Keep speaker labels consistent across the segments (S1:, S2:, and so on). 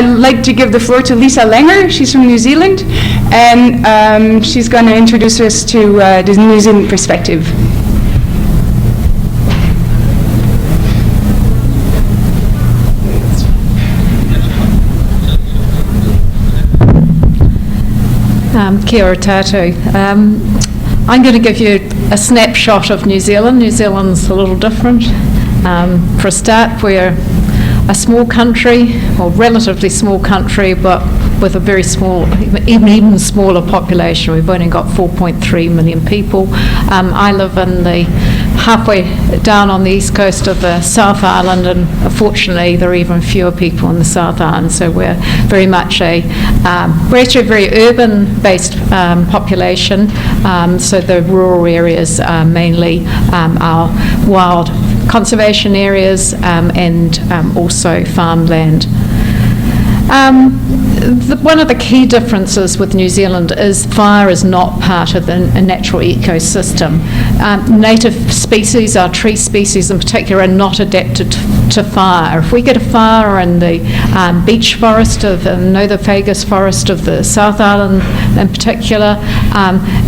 S1: I'd like to give the floor to Lisa Langer. She's from New Zealand, and she's going to introduce us to the New Zealand perspective.
S2: Kia ora tātou. I'm going to give you a snapshot of New Zealand. New Zealand's a little different. For a start, we're a small country, or relatively small country, but with a very small, even smaller population. We've only got 4.3 million people. I live in the halfway down on the east coast of the South Island, and fortunately there are even fewer people in the South Island, so we're very much we're actually a very urban-based population, so the rural areas are mainly our wild conservation areas and also farmland. One of the key differences with New Zealand is fire is not part of a natural ecosystem. Native species, our tree species in particular, are not adapted to fire. If we get a fire in the beech forest of the Nothofagus forest of the South Island in particular,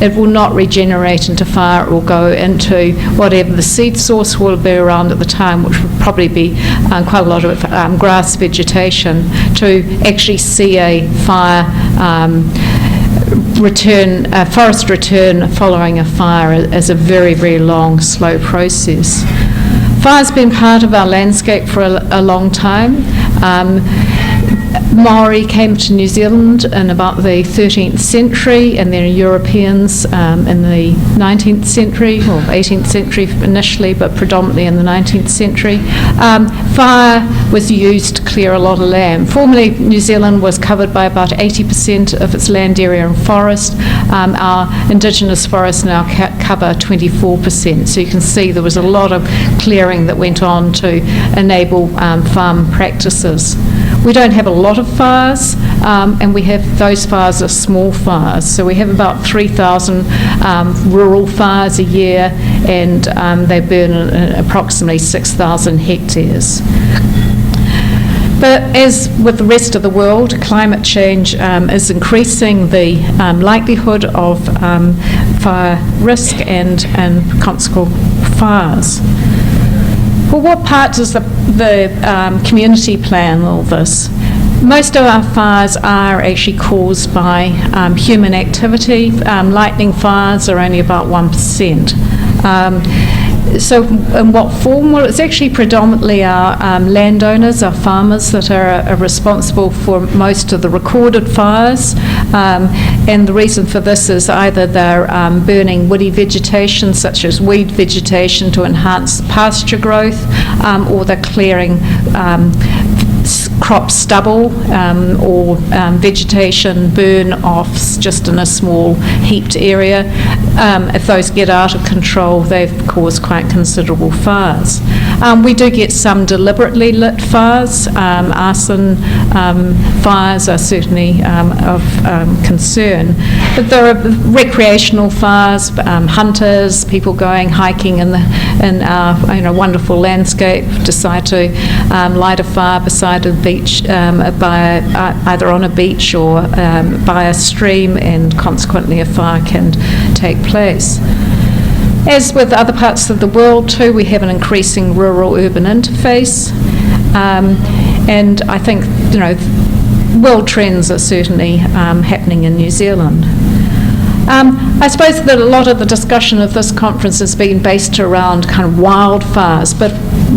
S2: it will not regenerate into fire. It will go into whatever the seed source will be around at the time, which would probably be quite a lot of grass vegetation, to actually see a fire forest return following a fire as a very, very long, slow process. Fire's been part of our landscape for a long time. Maori came to New Zealand in about the 13th century, and then Europeans in the 19th century, or 18th century initially, but predominantly in the 19th century. Fire was used to clear a lot of land. Formerly, New Zealand was covered by about 80% of its land area in forest. Our indigenous forests now cover 24%. So you can see there was a lot of clearing that went on to enable farm practices. We don't have a lot of fires, and we have those fires are small fires. So we have about 3,000 rural fires a year, and they burn approximately 6,000 hectares. But as with the rest of the world, climate change is increasing the likelihood of fire risk and consequent fires. Well, what part does the community play in all this? Most of our fires are actually caused by human activity. Lightning fires are only about 1%. So in what form? Well, it's actually predominantly our landowners, our farmers, that are responsible for most of the recorded fires. And the reason for this is either they're burning woody vegetation, such as weed vegetation, to enhance pasture growth, or they're clearing crop stubble or vegetation burn-offs just in a small heaped area. If those get out of control, they've caused quite considerable fires. We do get some deliberately lit fires. Arson fires are certainly of concern. But there are recreational fires, hunters, people going hiking in our wonderful landscape, decide to light a fire beside a beach, either on a beach or by a stream, and consequently a fire can take place. As with other parts of the world too, we have an increasing rural-urban interface, and I think world trends are certainly happening in New Zealand. I suppose that a lot of the discussion of this conference has been based around kind of wildfires, but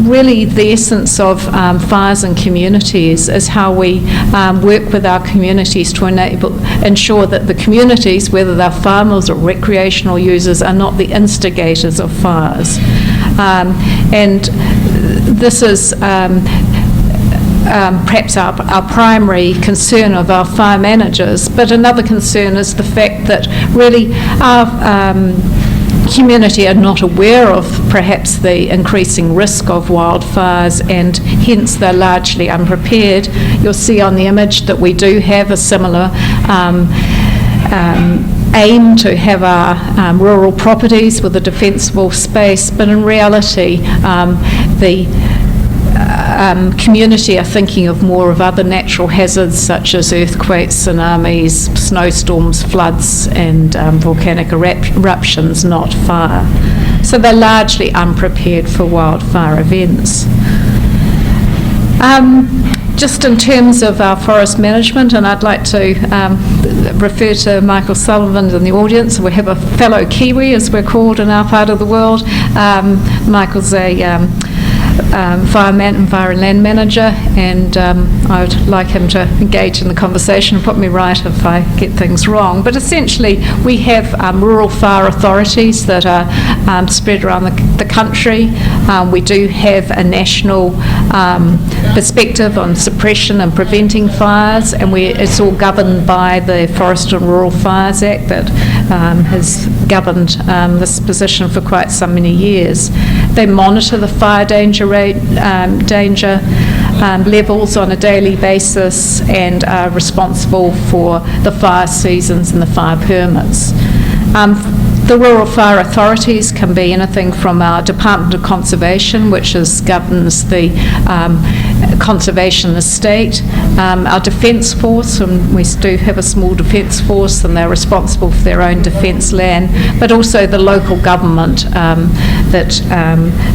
S2: really the essence of fires in communities is how we work with our communities to ensure that the communities, whether they're farmers or recreational users, are not the instigators of fires. And this is perhaps our primary concern of our fire managers, but another concern is the fact that really our community are not aware of perhaps the increasing risk of wildfires, and hence they're largely unprepared. You'll see on the image that we do have a similar aim to have our rural properties with a defensible space, but in reality the community are thinking of more of other natural hazards such as earthquakes, tsunamis, snowstorms, floods, and volcanic eruptions, not fire. So they're largely unprepared for wildfire events. Just in terms of our forest management, and I'd like to refer to Michael Sullivan in the audience. We have a fellow Kiwi, as we're called in our part of the world. Michael's a fireman and fire and land manager, and I would like him to engage in the conversation and put me right if I get things wrong. But essentially, we have rural fire authorities that are spread around the country. We do have a national perspective on suppression and preventing fires, and it's all governed by the Forest and Rural Fires Act that has governed this position for quite so many years. They monitor the fire danger levels on a daily basis and are responsible for the fire seasons and the fire permits. The rural fire authorities can be anything from our Department of Conservation, which governs the conservation estate, our Defence Force, and we do have a small Defence Force, and they're responsible for their own defence land, but also the local government that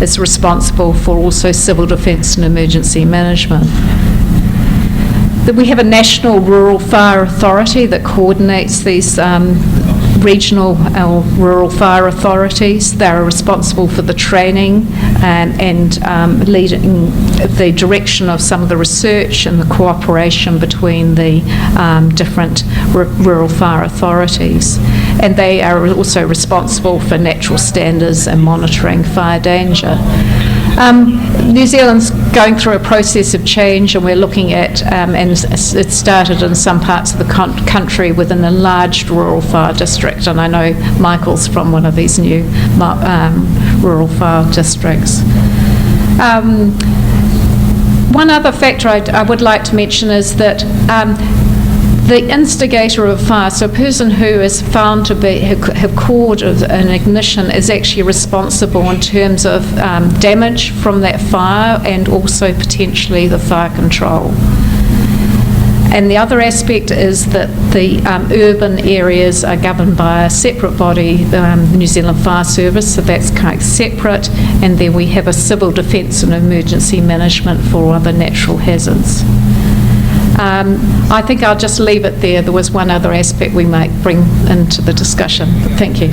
S2: is responsible for also civil defence and emergency management. We have a national rural fire authority that coordinates these regional or rural fire authorities. They are responsible for the training and leading the direction of some of the research and the cooperation between the different rural fire authorities. And they are also responsible for natural standards and monitoring fire danger. New Zealand's going through a process of change, and we're looking at, and it started in some parts of the country with an enlarged rural fire district, and I know Michael's from one of these new rural fire districts. One other factor I would like to mention is that the instigator of fire, so a person who is found to have caused an ignition, is actually responsible in terms of damage from that fire and also potentially the fire control. And the other aspect is that the urban areas are governed by a separate body, the New Zealand Fire Service, so that's kind of separate, and then we have a civil defence and emergency management for other natural hazards. I think I'll just leave it there. There was one other aspect we might bring into the discussion. Thank you.